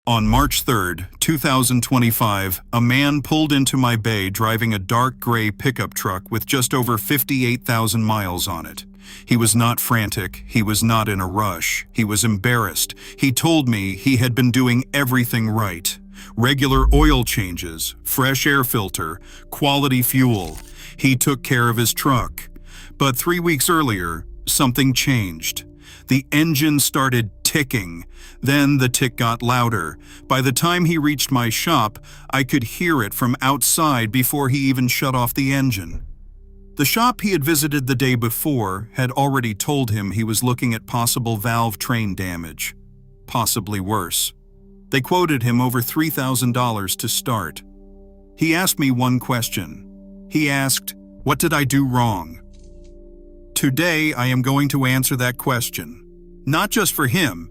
On March 3, 2025, a man pulled into my bay driving a dark gray pickup truck with just over 58,000 miles on it. He was not frantic, he was not in a rush, he was embarrassed. He told me he had been doing everything right. Regular oil changes, fresh air filter, quality fuel. He took care of his truck. But 3 weeks earlier, something changed. The engine started ticking. Then the tick got louder. By the time he reached my shop, I could hear it from outside before he even shut off the engine. The shop he had visited the day before had already told him he was looking at possible valve train damage. Possibly worse. They quoted him over $3,000 to start. He asked me one question. He asked, "What did I do wrong?" Today, I am going to answer that question. Not just for him,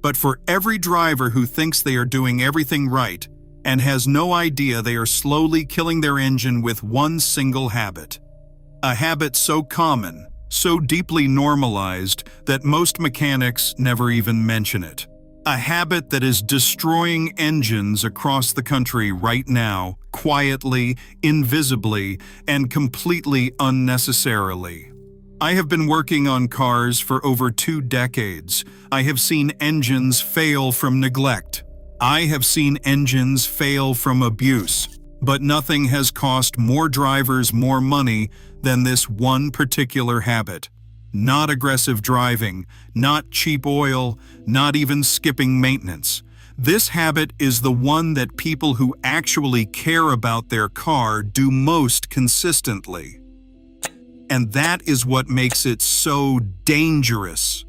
but for every driver who thinks they are doing everything right and has no idea they are slowly killing their engine with one single habit. A habit so common, so deeply normalized that most mechanics never even mention it. A habit that is destroying engines across the country right now, quietly, invisibly, and completely unnecessarily. I have been working on cars for over 2 decades. I have seen engines fail from neglect. I have seen engines fail from abuse. But nothing has cost more drivers more money than this one particular habit. Not aggressive driving, not cheap oil, not even skipping maintenance. This habit is the one that people who actually care about their car do most consistently. And that is what makes it so dangerous.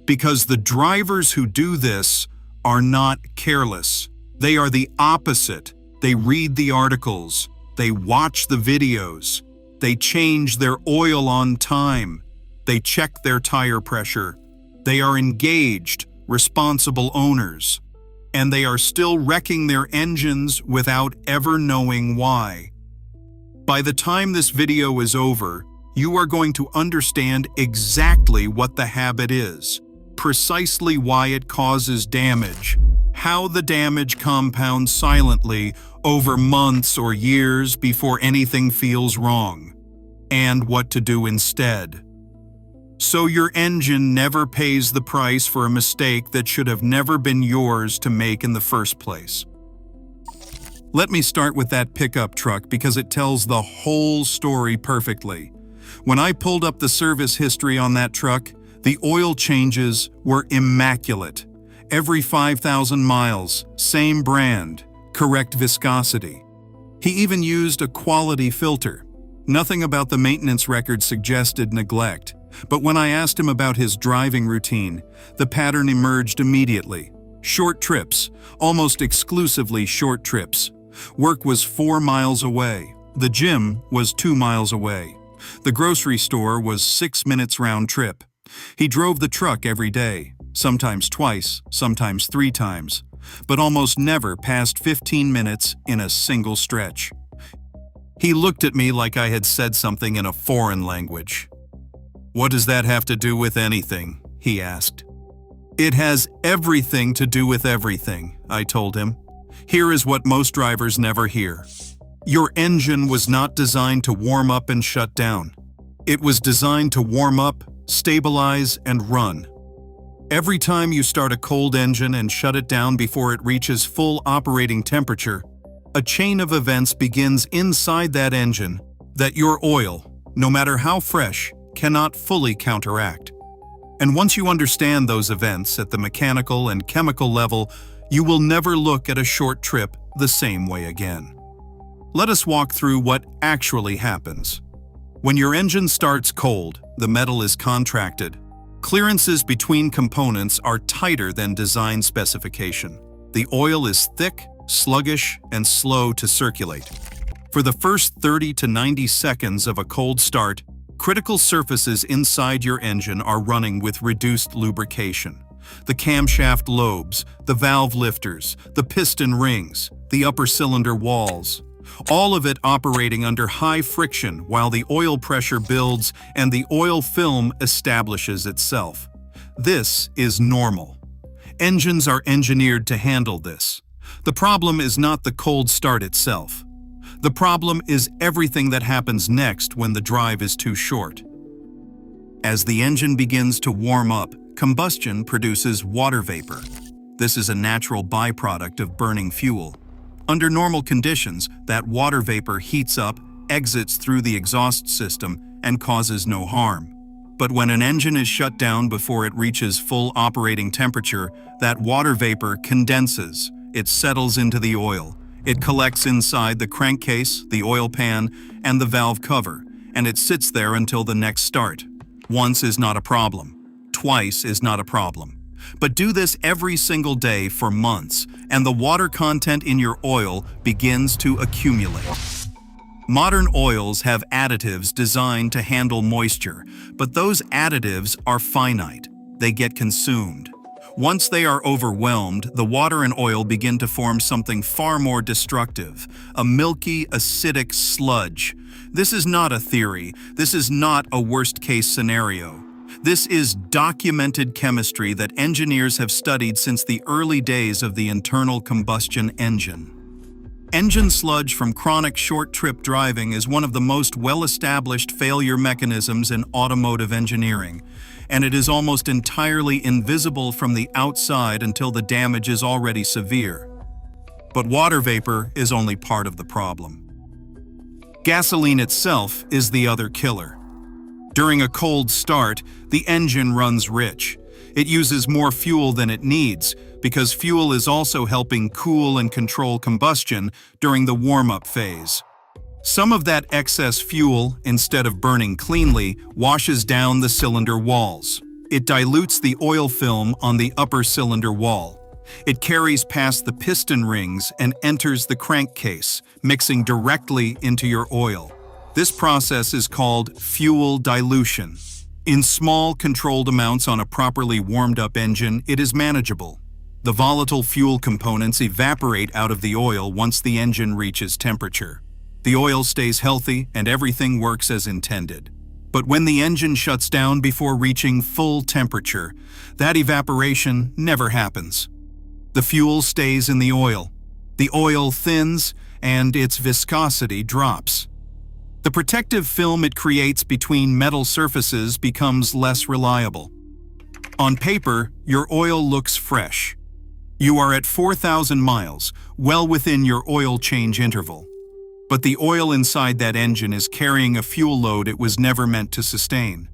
Because the drivers who do this are not careless. They are the opposite. They read the articles. They watch the videos. They change their oil on time. They check their tire pressure. They are engaged, responsible owners. And they are still wrecking their engines without ever knowing why. By the time this video is over, you are going to understand exactly what the habit is, precisely why it causes damage, how the damage compounds silently over months or years before anything feels wrong, and what to do instead. So your engine never pays the price for a mistake that should have never been yours to make in the first place. Let me start with that pickup truck because it tells the whole story perfectly. When I pulled up the service history on that truck, the oil changes were immaculate. Every 5,000 miles, same brand, correct viscosity. He even used a quality filter. Nothing about the maintenance record suggested neglect, but when I asked him about his driving routine, the pattern emerged immediately. Short trips, almost exclusively short trips. Work was 4 miles away. The gym was 2 miles away. The grocery store was 6 minutes round trip. He drove the truck every day, sometimes twice, sometimes 3 times, but almost never past 15 minutes in a single stretch. He looked at me like I had said something in a foreign language. "What does that have to do with anything?" he asked. "It has everything to do with everything," I told him. "Here is what most drivers never hear. Your engine was not designed to warm up and shut down. It was designed to warm up, stabilize, and run. Every time you start a cold engine and shut it down before it reaches full operating temperature, a chain of events begins inside that engine that your oil, no matter how fresh, cannot fully counteract. And once you understand those events at the mechanical and chemical level, you will never look at a short trip the same way again." Let us walk through what actually happens. When your engine starts cold, the metal is contracted. Clearances between components are tighter than design specification. The oil is thick, sluggish, and slow to circulate. For the first 30 to 90 seconds of a cold start, critical surfaces inside your engine are running with reduced lubrication. The camshaft lobes, the valve lifters, the piston rings, the upper cylinder walls. All of it operating under high friction while the oil pressure builds and the oil film establishes itself. This is normal. Engines are engineered to handle this. The problem is not the cold start itself. The problem is everything that happens next when the drive is too short. As the engine begins to warm up, combustion produces water vapor. This is a natural byproduct of burning fuel. Under normal conditions, that water vapor heats up, exits through the exhaust system, and causes no harm. But when an engine is shut down before it reaches full operating temperature, that water vapor condenses. It settles into the oil. It collects inside the crankcase, the oil pan, and the valve cover, and it sits there until the next start. Once is not a problem. Twice is not a problem. But do this every single day for months, and the water content in your oil begins to accumulate. Modern oils have additives designed to handle moisture, but those additives are finite. They get consumed. Once they are overwhelmed, the water and oil begin to form something far more destructive, a milky, acidic sludge. This is not a theory. This is not a worst-case scenario. This is documented chemistry that engineers have studied since the early days of the internal combustion engine. Engine sludge from chronic short-trip driving is one of the most well-established failure mechanisms in automotive engineering, and it is almost entirely invisible from the outside until the damage is already severe. But water vapor is only part of the problem. Gasoline itself is the other killer. During a cold start, the engine runs rich. It uses more fuel than it needs, because fuel is also helping cool and control combustion during the warm-up phase. Some of that excess fuel, instead of burning cleanly, washes down the cylinder walls. It dilutes the oil film on the upper cylinder wall. It carries past the piston rings and enters the crankcase, mixing directly into your oil. This process is called fuel dilution. In small, controlled amounts on a properly warmed-up engine, it is manageable. The volatile fuel components evaporate out of the oil once the engine reaches temperature. The oil stays healthy and everything works as intended. But when the engine shuts down before reaching full temperature, that evaporation never happens. The fuel stays in the oil. The oil thins and its viscosity drops. The protective film it creates between metal surfaces becomes less reliable. On paper, your oil looks fresh. You are at 4,000 miles, well within your oil change interval. But the oil inside that engine is carrying a fuel load it was never meant to sustain.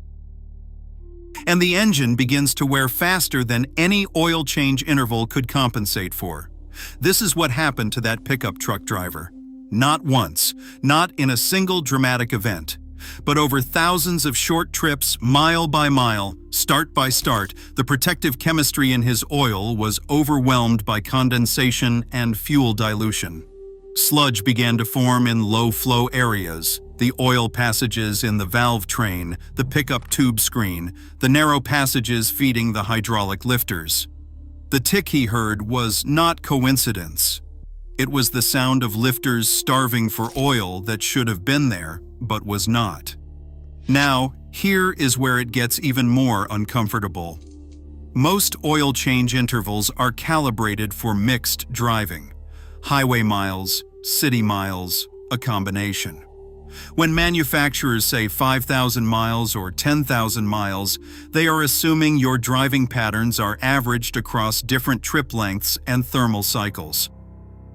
And the engine begins to wear faster than any oil change interval could compensate for. This is what happened to that pickup truck driver. Not once, not in a single dramatic event, but over thousands of short trips, mile by mile, start by start, the protective chemistry in his oil was overwhelmed by condensation and fuel dilution. Sludge began to form in low-flow areas, the oil passages in the valve train, the pickup tube screen, the narrow passages feeding the hydraulic lifters. The tick he heard was not coincidence. It was the sound of lifters starving for oil that should have been there, but was not. Now, here is where it gets even more uncomfortable. Most oil change intervals are calibrated for mixed driving. Highway miles, city miles, a combination. When manufacturers say 5,000 miles or 10,000 miles, they are assuming your driving patterns are averaged across different trip lengths and thermal cycles.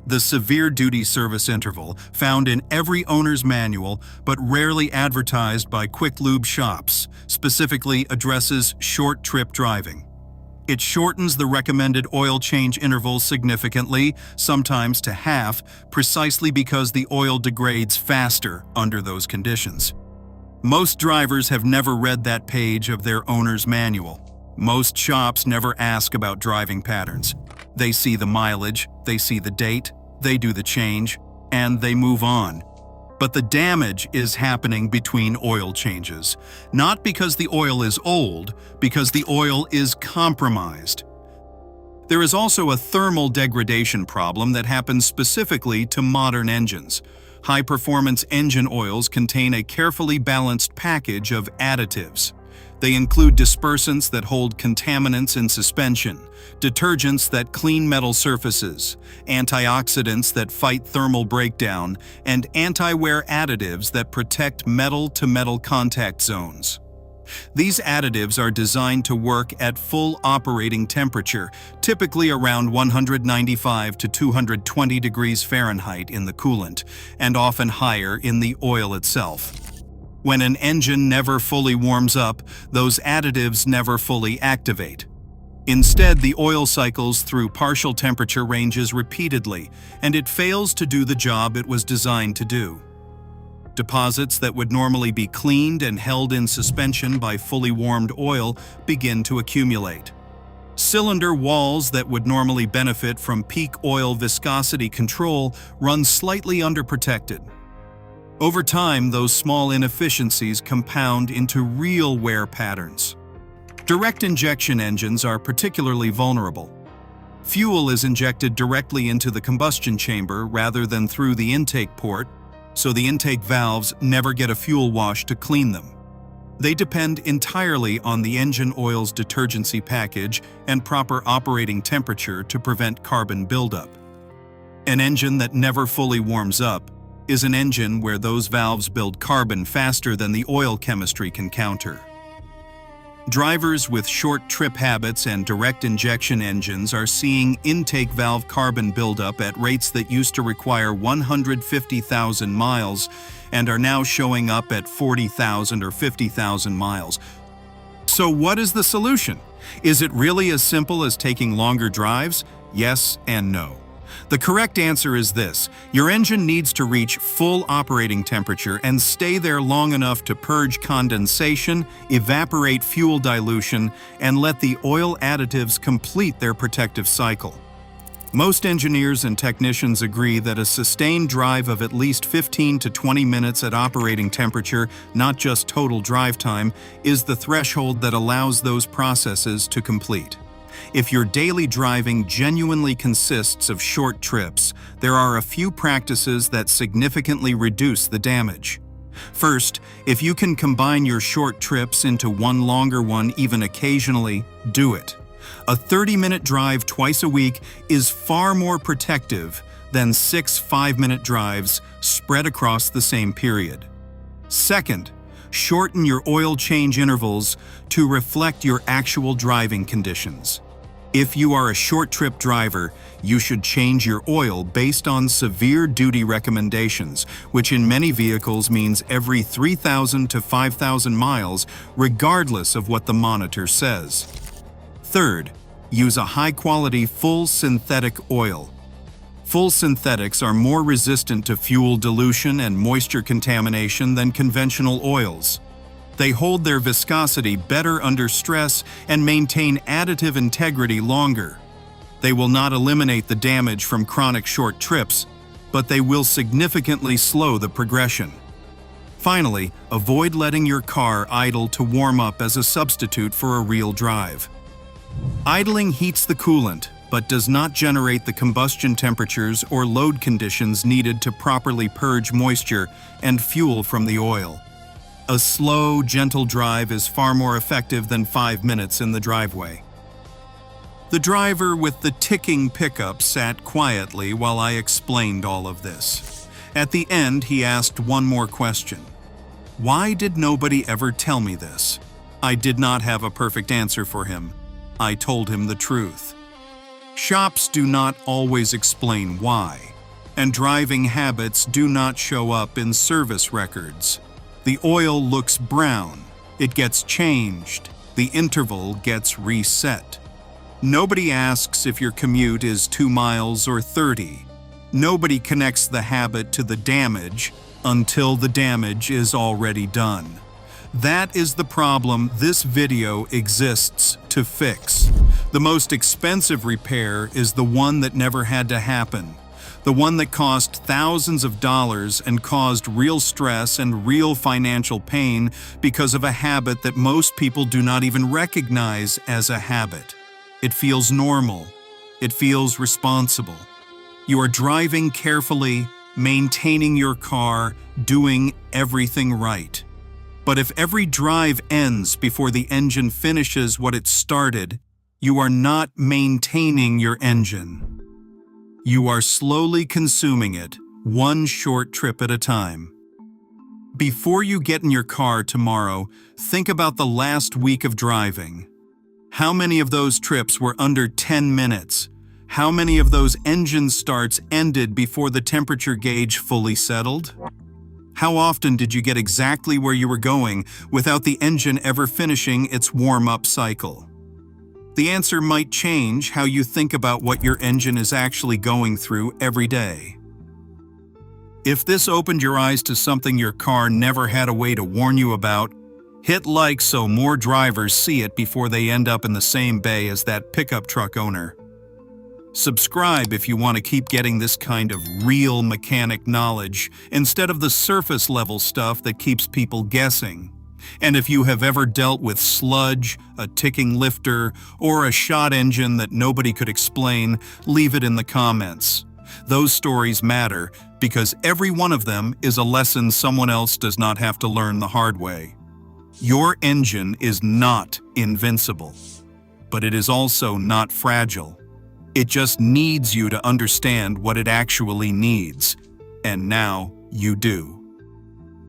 The severe duty service interval, found in every owner's manual but rarely advertised by quick lube shops, specifically addresses short trip driving. It shortens the recommended oil change interval significantly, sometimes to half, precisely because the oil degrades faster under those conditions. Most drivers have never read that page of their owner's manual. Most shops never ask about driving patterns. They see the mileage, they see the date, they do the change, and they move on. But the damage is happening between oil changes, not because the oil is old, because the oil is compromised. There is also a thermal degradation problem that happens specifically to modern engines. High-performance engine oils contain a carefully balanced package of additives. They include dispersants that hold contaminants in suspension, detergents that clean metal surfaces, antioxidants that fight thermal breakdown, and anti-wear additives that protect metal-to-metal contact zones. These additives are designed to work at full operating temperature, typically around 195 to 220 degrees Fahrenheit in the coolant, and often higher in the oil itself. When an engine never fully warms up, those additives never fully activate. Instead, the oil cycles through partial temperature ranges repeatedly, and it fails to do the job it was designed to do. Deposits that would normally be cleaned and held in suspension by fully warmed oil begin to accumulate. Cylinder walls that would normally benefit from peak oil viscosity control run slightly underprotected. Over time, those small inefficiencies compound into real wear patterns. Direct injection engines are particularly vulnerable. Fuel is injected directly into the combustion chamber rather than through the intake port, so the intake valves never get a fuel wash to clean them. They depend entirely on the engine oil's detergency package and proper operating temperature to prevent carbon buildup. An engine that never fully warms up is an engine where those valves build carbon faster than the oil chemistry can counter. Drivers with short trip habits and direct injection engines are seeing intake valve carbon buildup at rates that used to require 150,000 miles and are now showing up at 40,000 or 50,000 miles. So what is the solution? Is it really as simple as taking longer drives? Yes and no. The correct answer is this: your engine needs to reach full operating temperature and stay there long enough to purge condensation, evaporate fuel dilution, and let the oil additives complete their protective cycle. Most engineers and technicians agree that a sustained drive of at least 15 to 20 minutes at operating temperature, not just total drive time, is the threshold that allows those processes to complete. If your daily driving genuinely consists of short trips, there are a few practices that significantly reduce the damage. First, if you can combine your short trips into one longer one even occasionally, do it. A 30-minute drive twice a week is far more protective than 6 5-minute drives spread across the same period. Second, shorten your oil change intervals to reflect your actual driving conditions. If you are a short-trip driver, you should change your oil based on severe duty recommendations, which in many vehicles means every 3,000 to 5,000 miles, regardless of what the monitor says. Third, use a high-quality full synthetic oil. Full synthetics are more resistant to fuel dilution and moisture contamination than conventional oils. They hold their viscosity better under stress and maintain additive integrity longer. They will not eliminate the damage from chronic short trips, but they will significantly slow the progression. Finally, avoid letting your car idle to warm up as a substitute for a real drive. Idling heats the coolant, but does not generate the combustion temperatures or load conditions needed to properly purge moisture and fuel from the oil. A slow, gentle drive is far more effective than 5 minutes in the driveway. The driver with the ticking pickup sat quietly while I explained all of this. At the end, he asked one more question. Why did nobody ever tell me this? I did not have a perfect answer for him. I told him the truth. Shops do not always explain why, and driving habits do not show up in service records. The oil looks brown, it gets changed, the interval gets reset. Nobody asks if your commute is 2 miles or 30. Nobody connects the habit to the damage until the damage is already done. That is the problem this video exists to fix. The most expensive repair is the one that never had to happen. The one that cost thousands of dollars and caused real stress and real financial pain because of a habit that most people do not even recognize as a habit. It feels normal. It feels responsible. You are driving carefully, maintaining your car, doing everything right. But if every drive ends before the engine finishes what it started, you are not maintaining your engine. You are slowly consuming it, one short trip at a time. Before you get in your car tomorrow, think about the last week of driving. How many of those trips were under 10 minutes? How many of those engine starts ended before the temperature gauge fully settled? How often did you get exactly where you were going without the engine ever finishing its warm-up cycle? The answer might change how you think about what your engine is actually going through every day. If this opened your eyes to something your car never had a way to warn you about, hit like so more drivers see it before they end up in the same bay as that pickup truck owner. Subscribe if you want to keep getting this kind of real mechanic knowledge instead of the surface level stuff that keeps people guessing. And if you have ever dealt with sludge, a ticking lifter, or a shot engine that nobody could explain, leave it in the comments. Those stories matter because every one of them is a lesson someone else does not have to learn the hard way. Your engine is not invincible, but it is also not fragile. It just needs you to understand what it actually needs, and now you do.